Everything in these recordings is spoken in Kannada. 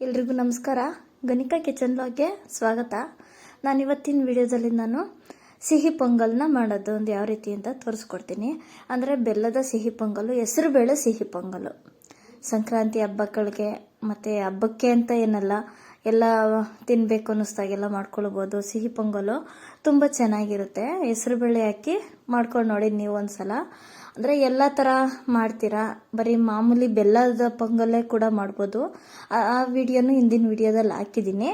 ಎಲ್ರಿಗೂ ನಮಸ್ಕಾರ. ಗಣಿಕಾ ಕಿಚನ್ ಬ್ಲಾಗ್ಗೆ ಸ್ವಾಗತ. ನಾನು ಇವತ್ತಿನ ವಿಡಿಯೋದಲ್ಲಿ ಸಿಹಿ ಪೊಂಗಲ್ನ ಮಾಡೋದು ಒಂದು ಯಾವ ರೀತಿ ಅಂತ ತೋರಿಸ್ಕೊಡ್ತೀನಿ. ಅಂದರೆ ಬೆಲ್ಲದ ಸಿಹಿ ಪೊಂಗಲು, ಹೆಸರು ಬೇಳೆ ಸಿಹಿ ಪೊಂಗಲು. ಸಂಕ್ರಾಂತಿ ಹಬ್ಬಗಳಿಗೆ ಮತ್ತು ಹಬ್ಬಕ್ಕೆ ಅಂತ ಏನಲ್ಲ, ಎಲ್ಲ ತಿನ್ನಬೇಕು ಅನ್ನಿಸ್ದಾಗೆಲ್ಲ ಮಾಡ್ಕೊಳ್ಬೋದು. ಸಿಹಿ ಪೊಂಗಲು ತುಂಬ ಚೆನ್ನಾಗಿರುತ್ತೆ. ಹೆಸರು ಬೇಳೆ ಹಾಕಿ ಮಾಡ್ಕೊಂಡು ನೋಡಿ ನೀವು ಒಂದ್ಸಲ. ಅಂದರೆ ಎಲ್ಲ ಥರ ಮಾಡ್ತೀರಾ, ಬರೀ ಮಾಮೂಲಿ ಬೆಲ್ಲದ ಪೊಂಗಲ್ಲೇ ಕೂಡ ಮಾಡ್ಬೋದು. ಆ ವಿಡಿಯೋನು ಹಿಂದಿನ ವಿಡಿಯೋದಲ್ಲಿ ಹಾಕಿದ್ದೀನಿ.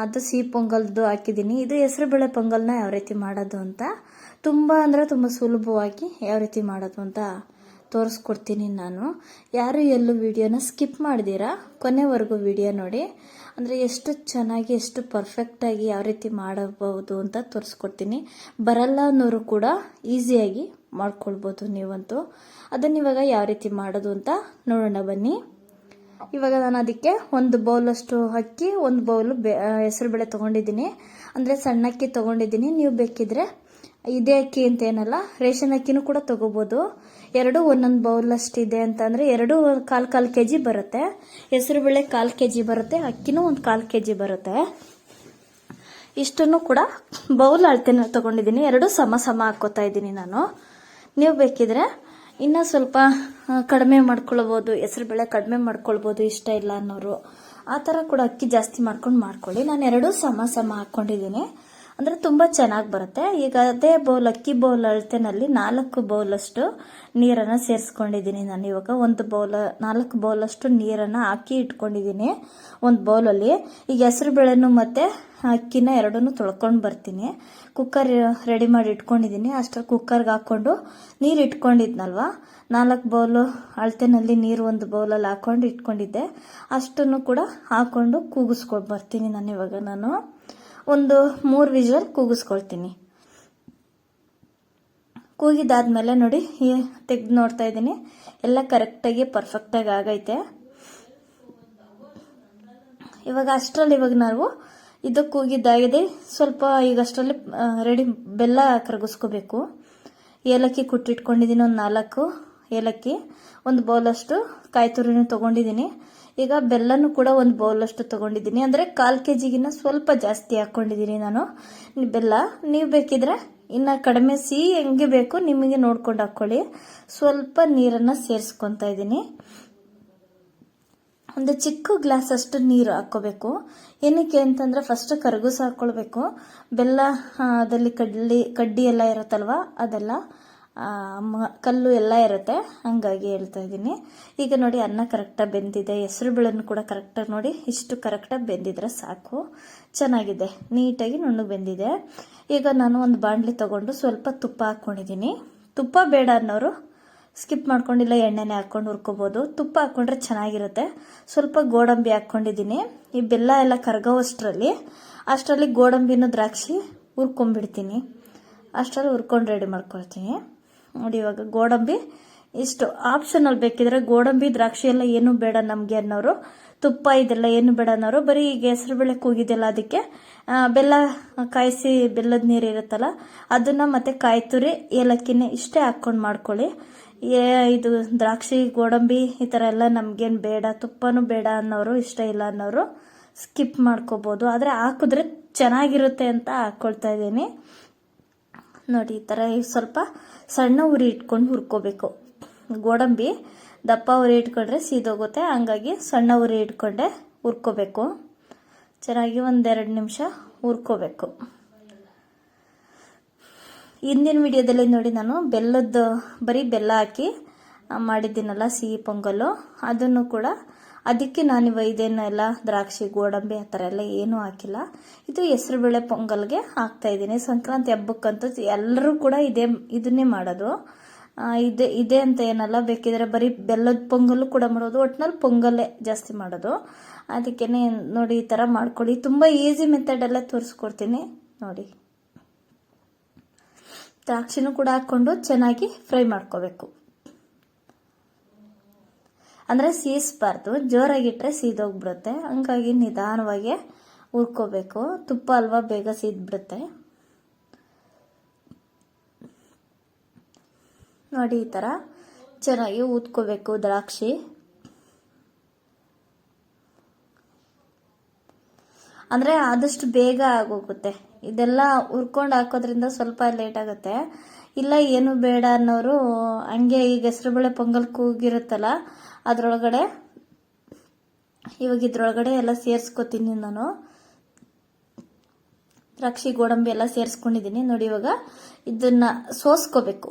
ಅದು ಸಿಹಿ ಪೊಂಗಲ್ದು ಹಾಕಿದ್ದೀನಿ. ಇದು ಹೆಸರುಬೇಳೆ ಪೊಂಗಲ್ನ ಯಾವ ರೀತಿ ಮಾಡೋದು ಅಂತ ತುಂಬ ಅಂದರೆ ತುಂಬ ಸುಲಭವಾಗಿ ಯಾವ ರೀತಿ ಮಾಡೋದು ಅಂತ ತೋರಿಸ್ಕೊಡ್ತೀನಿ ನಾನು. ಯಾರು ಎಲ್ಲೂ ವಿಡಿಯೋನ ಸ್ಕಿಪ್ ಮಾಡ್ದಿರಾ ಕೊನೆವರೆಗೂ ವಿಡಿಯೋ ನೋಡಿ. ಅಂದರೆ ಎಷ್ಟು ಚೆನ್ನಾಗಿ, ಎಷ್ಟು ಪರ್ಫೆಕ್ಟಾಗಿ ಯಾವ ರೀತಿ ಮಾಡಬಹುದು ಅಂತ ತೋರಿಸ್ಕೊಡ್ತೀನಿ. ಬರಲ್ಲ ಅನ್ನೋರು ಕೂಡ ಈಸಿಯಾಗಿ ಮಾಡ್ಕೊಳ್ಬೋದು ನೀವಂತೂ. ಅದನ್ನು ಇವಾಗ ಯಾವ ರೀತಿ ಮಾಡೋದು ಅಂತ ನೋಡೋಣ ಬನ್ನಿ. ಇವಾಗ ನಾನು ಅದಕ್ಕೆ ಒಂದು ಬೌಲಷ್ಟು ಅಕ್ಕಿ, ಒಂದು ಬೌಲು ಹೆಸರುಬೇಳೆ ತೊಗೊಂಡಿದ್ದೀನಿ. ಅಂದರೆ ಸಣ್ಣ ಅಕ್ಕಿ ತೊಗೊಂಡಿದ್ದೀನಿ. ನೀವು ಬೇಕಿದ್ರೆ ಇದೇ ಅಕ್ಕಿ ಅಂತ ಏನಲ್ಲ, ರೇಷನ್ ಅಕ್ಕಿನೂ ಕೂಡ ತೊಗೋಬೋದು. ಎರಡು ಒಂದೊಂದು ಬೌಲಷ್ಟು ಇದೆ ಅಂತಂದರೆ ಎರಡು ಕಾಲು ಕೆಜಿ ಬರುತ್ತೆ. ಹೆಸರುಬೇಳೆ 1/4 ಕೆಜಿ ಬರುತ್ತೆ, ಅಕ್ಕಿನೂ ಒಂದು 1/4 ಕೆಜಿ ಬರುತ್ತೆ. ಇಷ್ಟನ್ನು ಕೂಡ ಬೌಲ್ ಅಳತೆನ ತೊಗೊಂಡಿದ್ದೀನಿ. ಎರಡು ಸಮ ಹಾಕೋತಾ ಇದ್ದೀನಿ ನಾನು. ನೀವು ಬೇಕಿದ್ರೆ ಇನ್ನೂ ಸ್ವಲ್ಪ ಕಡಿಮೆ ಮಾಡ್ಕೊಳ್ಬೋದು, ಹೆಸರುಬೇಳೆ ಕಡಿಮೆ ಮಾಡ್ಕೊಳ್ಬೋದು ಇಷ್ಟ ಇಲ್ಲ ಅನ್ನೋರು. ಆ ಥರ ಕೂಡ ಅಕ್ಕಿ ಜಾಸ್ತಿ ಮಾಡ್ಕೊಳ್ಳಿ. ನಾನು ಎರಡು ಸಮ ಹಾಕ್ಕೊಂಡಿದ್ದೀನಿ. ಅಂದರೆ ತುಂಬ ಚೆನ್ನಾಗಿ ಬರುತ್ತೆ. ಈಗ ಅದೇ ಬೌಲ್, ಅಕ್ಕಿ ಬೌಲ್ ಅಳತೆನಲ್ಲಿ 4 ಬೌಲಷ್ಟು ನೀರನ್ನು ಸೇರಿಸ್ಕೊಂಡಿದ್ದೀನಿ ನಾನು. ಇವಾಗ 4 ಬೌಲಷ್ಟು ನೀರನ್ನು ಹಾಕಿ ಇಟ್ಕೊಂಡಿದ್ದೀನಿ ಒಂದು ಬೌಲಲ್ಲಿ. ಈಗ ಹೆಸರುಬೇಳೆನೂ ಮತ್ತು ಅಕ್ಕಿನ ಎರಡನ್ನೂ ತೊಳ್ಕೊಂಡು ಬರ್ತೀನಿ. ಕುಕ್ಕರ್ ರೆಡಿ ಮಾಡಿ ಇಟ್ಕೊಂಡಿದ್ದೀನಿ. ಅಷ್ಟರಲ್ಲಿ ಕುಕ್ಕರ್ಗೆ ಹಾಕ್ಕೊಂಡು ನೀರು ಇಟ್ಕೊಂಡಿದ್ನಲ್ವ, 4 ಬೌಲು ಅಳತೆನಲ್ಲಿ ನೀರು ಒಂದು ಬೌಲಲ್ಲಿ ಹಾಕ್ಕೊಂಡು ಇಟ್ಕೊಂಡಿದ್ದೆ. ಅಷ್ಟನ್ನು ಕೂಡ ಹಾಕ್ಕೊಂಡು ಕೂಗಿಸ್ಕೊಂಡು ಬರ್ತೀನಿ ನಾನು ಒಂದು 3 ವಿಷಲ್ ಕೂಗಿಸ್ಕೊಳ್ತೀನಿ. ಕೂಗಿದಾದ್ಮೇಲೆ ನೋಡಿ ತೆಗೆದು ನೋಡ್ತಾ ಇದ್ದೀನಿ, ಎಲ್ಲ ಕರೆಕ್ಟಾಗಿ ಪರ್ಫೆಕ್ಟಾಗಿ ಆಗೈತೆ. ಇವಾಗ ನಾವು ಇದು ಕೂಗಿದ್ದಾಗಿದೆ. ಸ್ವಲ್ಪ ಈಗ ಅಷ್ಟರಲ್ಲಿ ರೆಡಿ ಬೆಲ್ಲ ಕರಗಿಸ್ಕೋಬೇಕು. ಏಲಕ್ಕಿ ಕುಟ್ಟಿಟ್ಕೊಂಡಿದ್ದೀನಿ, ಒಂದು 4 ಏಲಕ್ಕಿ, ಒಂದು ಬೌಲಷ್ಟು ಕಾಯಿ ತುರಿನೂ ತೊಗೊಂಡಿದ್ದೀನಿ. ಈಗ ಬೆಲ್ಲನೂ ಕೂಡ ಒಂದು ಬೌಲಷ್ಟು ತೊಗೊಂಡಿದ್ದೀನಿ. ಅಂದರೆ 1/4 ಕೆಜಿಗಿನ್ನ ಸ್ವಲ್ಪ ಜಾಸ್ತಿ ಹಾಕ್ಕೊಂಡಿದ್ದೀನಿ ನಾನು ಬೆಲ್ಲ. ನೀವು ಬೇಕಿದ್ರೆ ಇನ್ನು ಕಡಿಮೆ ಸಿಹಿ ಹೆಂಗೆ ಬೇಕು ನಿಮಗೆ ನೋಡ್ಕೊಂಡು ಹಾಕ್ಕೊಳ್ಳಿ. ಸ್ವಲ್ಪ ನೀರನ್ನು ಸೇರಿಸ್ಕೊತಾ ಇದ್ದೀನಿ. ಒಂದು ಚಿಕ್ಕ ಗ್ಲಾಸ್ ಅಷ್ಟು ನೀರು ಹಾಕ್ಕೋಬೇಕು. ಏನಕ್ಕೆ ಅಂತಂದರೆ ಫಸ್ಟ್ ಕರಗಿಸಿ ಹಾಕ್ಕೊಳ್ಬೇಕು. ಬೆಲ್ಲ ಅದಲ್ಲಿ ಕಡ್ಡಿ ಎಲ್ಲ ಇರುತ್ತಲ್ವ, ಅದೆಲ್ಲ ಕಲ್ಲು ಎಲ್ಲ ಇರುತ್ತೆ, ಹಂಗಾಗಿ ಹೇಳ್ತಾ ಇದ್ದೀನಿ. ಈಗ ನೋಡಿ ಅನ್ನ ಕರೆಕ್ಟಾಗಿ ಬೆಂದಿದೆ. ಹೆಸರುಬೇಳೆನೂ ಕೂಡ ಕರೆಕ್ಟಾಗಿ ನೋಡಿ, ಇಷ್ಟು ಕರೆಕ್ಟಾಗಿ ಬೆಂದಿದ್ರೆ ಸಾಕು. ಚೆನ್ನಾಗಿದೆ, ನೀಟಾಗಿ ನುಣ್ಣಗೆ ಬೆಂದಿದೆ. ಈಗ ನಾನು ಒಂದು ಬಾಣಲಿ ತಗೊಂಡು ಸ್ವಲ್ಪ ತುಪ್ಪ ಹಾಕ್ಕೊಂಡಿದ್ದೀನಿ. ತುಪ್ಪ ಬೇಡ ಅನ್ನೋರು ಸ್ಕಿಪ್ ಮಾಡ್ಕೊಂಡಿಲ್ಲ, ಎಣ್ಣೆನೇ ಹಾಕ್ಕೊಂಡು ಹುರ್ಕೋಬೋದು. ತುಪ್ಪ ಹಾಕ್ಕೊಂಡ್ರೆ ಚೆನ್ನಾಗಿರುತ್ತೆ. ಸ್ವಲ್ಪ ಗೋಡಂಬಿ ಹಾಕ್ಕೊಂಡಿದ್ದೀನಿ. ಈ ಬೆಲ್ಲ ಎಲ್ಲ ಅಷ್ಟರಲ್ಲಿ ಗೋಡಂಬಿನೂ ದ್ರಾಕ್ಷಿ ಹುರ್ಕೊಂಡ್ಬಿಡ್ತೀನಿ. ಅಷ್ಟರಲ್ಲಿ ಹುರ್ಕೊಂಡು ರೆಡಿ ಮಾಡ್ಕೊಳ್ತೀನಿ. ನೋಡಿ ಇವಾಗ ಗೋಡಂಬಿ ಇಷ್ಟು ಆಪ್ಷನಲ್. ಬೇಕಿದ್ರೆ ಗೋಡಂಬಿ ದ್ರಾಕ್ಷಿ ಎಲ್ಲ ಏನು ಬೇಡ ನಮಗೆ ಅನ್ನೋರು, ತುಪ್ಪ ಇದೆಲ್ಲ ಏನು ಬೇಡ ಅನ್ನೋರು ಬರೀ ಈಗ ಹೆಸರುಬೇಳೆ ಕೂಗಿದೆಲ್ಲ ಅದಕ್ಕೆ ಬೆಲ್ಲ ಕಾಯಿಸಿ, ಬೆಲ್ಲದ ನೀರು ಇರುತ್ತಲ್ಲ ಅದನ್ನು ಮತ್ತು ಕಾಯಿ ತುರಿ ಏಲಕ್ಕಿನೇ ಇಷ್ಟೇ ಹಾಕ್ಕೊಂಡು ಮಾಡ್ಕೊಳ್ಳಿ. ಇದು ದ್ರಾಕ್ಷಿ ಗೋಡಂಬಿ ಈ ಥರ ಎಲ್ಲ ನಮಗೇನು ಬೇಡ, ತುಪ್ಪನೂ ಬೇಡ ಅನ್ನೋರು, ಇಷ್ಟ ಇಲ್ಲ ಅನ್ನೋರು ಸ್ಕಿಪ್ ಮಾಡ್ಕೋಬೋದು. ಆದರೆ ಹಾಕಿದ್ರೆ ಚೆನ್ನಾಗಿರುತ್ತೆ ಅಂತ ಹಾಕ್ಕೊಳ್ತಾ ಇದ್ದೀನಿ. ನೋಡಿ ಈ ಥರ ಸ್ವಲ್ಪ ಸಣ್ಣ ಉರಿ ಇಟ್ಕೊಂಡು ಹುರ್ಕೋಬೇಕು. ಗೋಡಂಬಿ ದಪ್ಪ ಉರಿ ಇಟ್ಕೊಂಡ್ರೆ ಸೀದೋಗುತ್ತೆ, ಹಂಗಾಗಿ ಸಣ್ಣ ಉರಿ ಇಟ್ಕೊಂಡೆ ಹುರ್ಕೋಬೇಕು. ಚೆನ್ನಾಗಿ 1-2 ನಿಮಿಷ ಹುರ್ಕೋಬೇಕು. ಹಿಂದಿನ ವಿಡಿಯೋದಲ್ಲಿ ನೋಡಿ ನಾನು ಬರೀ ಬೆಲ್ಲ ಹಾಕಿ ಮಾಡಿದ್ದೀನಲ್ಲ ಸಿಹಿ ಪೊಂಗಲು, ಅದನ್ನು ಕೂಡ ಅದಕ್ಕೆ ನಾನು ಇದೇನೆಲ್ಲ ದ್ರಾಕ್ಷಿ ಗೋಡಂಬಿ ಆ ಥರ ಎಲ್ಲ ಏನೂ ಹಾಕಿಲ್ಲ. ಇದು ಹೆಸರುಬೇಳೆ ಪೊಂಗಲ್ಗೆ ಹಾಕ್ತಾ ಇದ್ದೀನಿ. ಸಂಕ್ರಾಂತಿ ಹಬ್ಬಕ್ಕಂತೂ ಎಲ್ಲರೂ ಕೂಡ ಇದನ್ನೇ ಮಾಡೋದು. ಇದೇ ಅಂತ ಏನಲ್ಲ, ಬೇಕಿದ್ರೆ ಬರೀ ಬೆಲ್ಲದ ಪೊಂಗಲ್ಲು ಕೂಡ ಮಾಡೋದು. ಒಟ್ಟಿನಲ್ಲಿ ಪೊಂಗಲ್ಲೇ ಜಾಸ್ತಿ ಮಾಡೋದು. ಅದಕ್ಕೇನೆ ನೋಡಿ ಈ ಥರ ಮಾಡ್ಕೊಳ್ಳಿ. ತುಂಬ ಈಸಿ ಮೆಥಡಲ್ಲೇ ತೋರಿಸ್ಕೊಡ್ತೀನಿ ನೋಡಿ. ದ್ರಾಕ್ಷಿನೂ ಕೂಡ ಹಾಕ್ಕೊಂಡು ಚೆನ್ನಾಗಿ ಫ್ರೈ ಮಾಡ್ಕೋಬೇಕು. ಅಂದರೆ ಸೀಸ್ಬಾರ್ದು, ಜೋರಾಗಿಟ್ರೆ ಸೀದೋಗ್ಬಿಡುತ್ತೆ. ಹಂಗಾಗಿ ನಿಧಾನವಾಗಿ ಹುರ್ಕೋಬೇಕು. ತುಪ್ಪ ಅಲ್ವಾ, ಬೇಗ ಸೀದ್ಬಿಡುತ್ತೆ. ನೋಡಿ ಈ ಥರ ಚೆನ್ನಾಗಿ ಊದ್ಕೋಬೇಕು ದ್ರಾಕ್ಷಿ. ಅಂದರೆ ಆದಷ್ಟು ಬೇಗ ಆಗೋಗುತ್ತೆ. ಇದೆಲ್ಲ ಹುರ್ಕೊಂಡು ಹಾಕೋದ್ರಿಂದ ಸ್ವಲ್ಪ ಲೇಟ್ ಆಗುತ್ತೆ. ಇಲ್ಲ ಏನು ಬೇಡ ಅನ್ನೋರು ಹಂಗೆ ಈಗ ಹೆಸರುಬೇಳೆ ಪೊಂಗಲ್ ಕೂಗಿರುತ್ತಲ್ಲ ಅದರೊಳಗಡೆ ಇವಾಗ ಇದ್ರೊಳಗಡೆ ಎಲ್ಲ ಸೇರಿಸ್ಕೊತೀನಿ ನಾನು. ದ್ರಾಕ್ಷಿ ಗೋಡಂಬಿ ಎಲ್ಲ ಸೇರಿಸ್ಕೊಂಡಿದ್ದೀನಿ ನೋಡಿ. ಇವಾಗ ಇದನ್ನ ಸೋಸ್ಕೋಬೇಕು,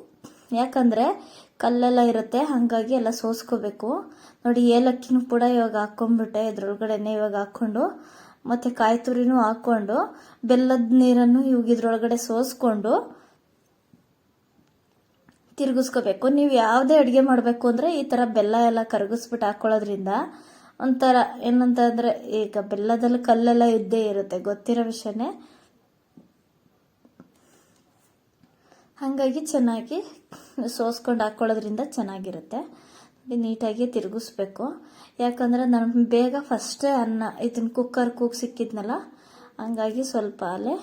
ಯಾಕಂದರೆ ಕಲ್ಲೆಲ್ಲ ಇರುತ್ತೆ, ಹಾಗಾಗಿ ಎಲ್ಲ ಸೋಸ್ಕೋಬೇಕು ನೋಡಿ. ಏಲಕ್ಕಿನೂ ಕೂಡ ಇವಾಗ ಹಾಕ್ಕೊಂಡ್ಬಿಟ್ಟೆ ಇದ್ರೊಳಗಡೆನೆ. ಇವಾಗ ಹಾಕ್ಕೊಂಡು ಮತ್ತು ಕಾಯಿ ತುರಿನೂ ಹಾಕ್ಕೊಂಡು ಬೆಲ್ಲದ ನೀರನ್ನು ಇವಾಗ ಇದ್ರೊಳಗಡೆ ಸೋಸ್ಕೊಂಡು ತಿರುಗಿಸ್ಕೋಬೇಕು. ನೀವು ಯಾವುದೇ ಅಡುಗೆ ಮಾಡಬೇಕು ಅಂದರೆ ಈ ಥರ ಬೆಲ್ಲ ಎಲ್ಲ ಕರಗಿಸ್ಬಿಟ್ಟು ಹಾಕ್ಕೊಳ್ಳೋದ್ರಿಂದ ಒಂಥರ ಏನಂತಂದರೆ, ಈಗ ಬೆಲ್ಲದಲ್ಲಿ ಕಲ್ಲೆಲ್ಲ ಇದ್ದೇ ಇರುತ್ತೆ, ಗೊತ್ತಿರೋ ವಿಷಯನೇ. ಹಾಗಾಗಿ ಚೆನ್ನಾಗಿ ಸೋಸ್ಕೊಂಡು ಹಾಕ್ಕೊಳ್ಳೋದ್ರಿಂದ ಚೆನ್ನಾಗಿರುತ್ತೆ. ನೀಟಾಗಿ ತಿರುಗಿಸ್ಬೇಕು, ಯಾಕಂದರೆ ನಾನು ಬೇಗ ಫಸ್ಟೇ ಇದನ್ನು ಕುಕ್ಕರ್ ಸಿಕ್ಕಿದ್ನಲ್ಲ, ಹಂಗಾಗಿ ಸ್ವಲ್ಪ ಅಲ್ಲೇ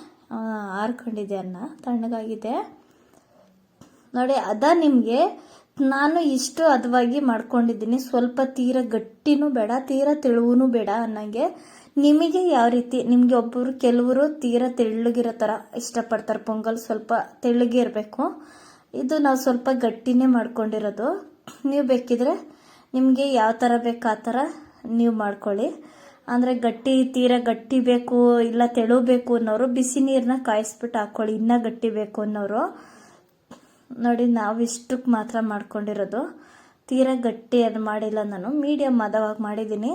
ಆರ್ಕೊಂಡಿದೆ, ಅನ್ನ ತಣ್ಣಗಾಗಿದೆ ನೋಡಿ. ನಿಮಗೆ ನಾನು ಇಷ್ಟು ಹದವಾಗಿ ಮಾಡ್ಕೊಂಡಿದ್ದೀನಿ. ಸ್ವಲ್ಪ ತೀರ ಗಟ್ಟಿನೂ ಬೇಡ, ತೀರ ತೆಳುವೂ ಬೇಡ ಅನ್ನಂಗೆ. ನಿಮಗೆ ಯಾವ ರೀತಿ, ನಿಮಗೆ ಕೆಲವರು ತೀರ ತೆಳ್ಳಗಿರೋ ಥರ ಇಷ್ಟಪಡ್ತಾರೆ ಪೊಂಗಲ್, ಸ್ವಲ್ಪ ತೆಳ್ಳಗೆ ಇರಬೇಕು. ಇದು ನಾವು ಸ್ವಲ್ಪ ಗಟ್ಟಿನೇ ಮಾಡ್ಕೊಂಡಿರೋದು. ನೀವು ಬೇಕಿದ್ರೆ ನಿಮಗೆ ಯಾವ ಥರ ಬೇಕು ಆ ಥರ ನೀವು ಮಾಡ್ಕೊಳ್ಳಿ. ಅಂದರೆ ತೀರ ಗಟ್ಟಿ ಬೇಕು ಇಲ್ಲ ತೆಳು ಬೇಕು ಅನ್ನೋರು ಬಿಸಿ ನೀರನ್ನ ಕಾಯಿಸ್ಬಿಟ್ಟು ಹಾಕ್ಕೊಳ್ಳಿ. ಇನ್ನೂ ಗಟ್ಟಿ ಬೇಕು ಅನ್ನೋರು ನೋಡಿ. ನಾವು ಇಷ್ಟಕ್ಕೆ ಮಾತ್ರ ಮಾಡ್ಕೊಂಡಿರೋದು, ತೀರ ಗಟ್ಟಿ ಅದು ಮಾಡಿಲ್ಲ ನಾನು, ಮೀಡಿಯಮ್ ಹದವಾಗಿ ಮಾಡಿದ್ದೀನಿ.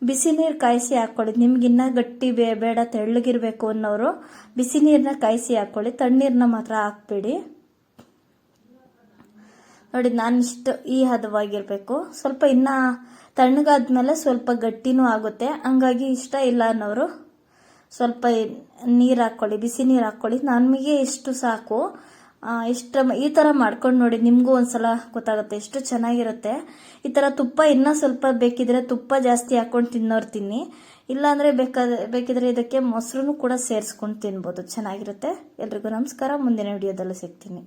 ಬಿಸಿ ನೀರು ಕಾಯಿಸಿ ಹಾಕ್ಕೊಳ್ಳಿ. ನಿಮ್ಗೆ ಇನ್ನೂ ಗಟ್ಟಿ ಬೇಡ ತೆಳ್ಳಗಿರಬೇಕು ಅನ್ನೋರು ಬಿಸಿ ನೀರನ್ನ ಕಾಯಿಸಿ ಹಾಕ್ಕೊಳ್ಳಿ, ತಣ್ಣೀರನ್ನ ಮಾತ್ರ ಹಾಕ್ಬೇಡಿ ನೋಡಿ. ನಾನಿಷ್ಟು ಈ ಹದವಾಗಿರಬೇಕು. ಸ್ವಲ್ಪ ಇನ್ನು ತಣ್ಣಗಾದ್ಮೇಲೆ ಸ್ವಲ್ಪ ಗಟ್ಟಿನೂ ಆಗುತ್ತೆ, ಹಂಗಾಗಿ ಇಷ್ಟ ಇಲ್ಲ ಅನ್ನೋರು ಸ್ವಲ್ಪ ನೀರು ಹಾಕ್ಕೊಳ್ಳಿ, ಬಿಸಿ ನೀರು ಹಾಕ್ಕೊಳ್ಳಿ. ನಮಗೆ ಇಷ್ಟು ಸಾಕು. ಈ ಥರ ಮಾಡ್ಕೊಂಡು ನೋಡಿ, ನಿಮಗೂ ಒಂದ್ಸಲ ಗೊತ್ತಾಗುತ್ತೆ ಎಷ್ಟು ಚೆನ್ನಾಗಿರುತ್ತೆ. ಈ ಥರ ತುಪ್ಪ ಇನ್ನೂ ಸ್ವಲ್ಪ ಬೇಕಿದ್ರೆ ತುಪ್ಪ ಜಾಸ್ತಿ ಹಾಕ್ಕೊಂಡು ತಿನ್ನೋರು ತಿನ್ನಿ, ಇಲ್ಲಾಂದರೆ ಬೇಕಿದ್ರೆ ಇದಕ್ಕೆ ಮೊಸರು ಕೂಡ ಸೇರಿಸ್ಕೊಂಡು ತಿನ್ಬೋದು, ಚೆನ್ನಾಗಿರುತ್ತೆ. ಎಲ್ರಿಗೂ ನಮಸ್ಕಾರ. ಮುಂದಿನ ವಿಡಿಯೋದಲ್ಲಿ ಸಿಗ್ತೀನಿ.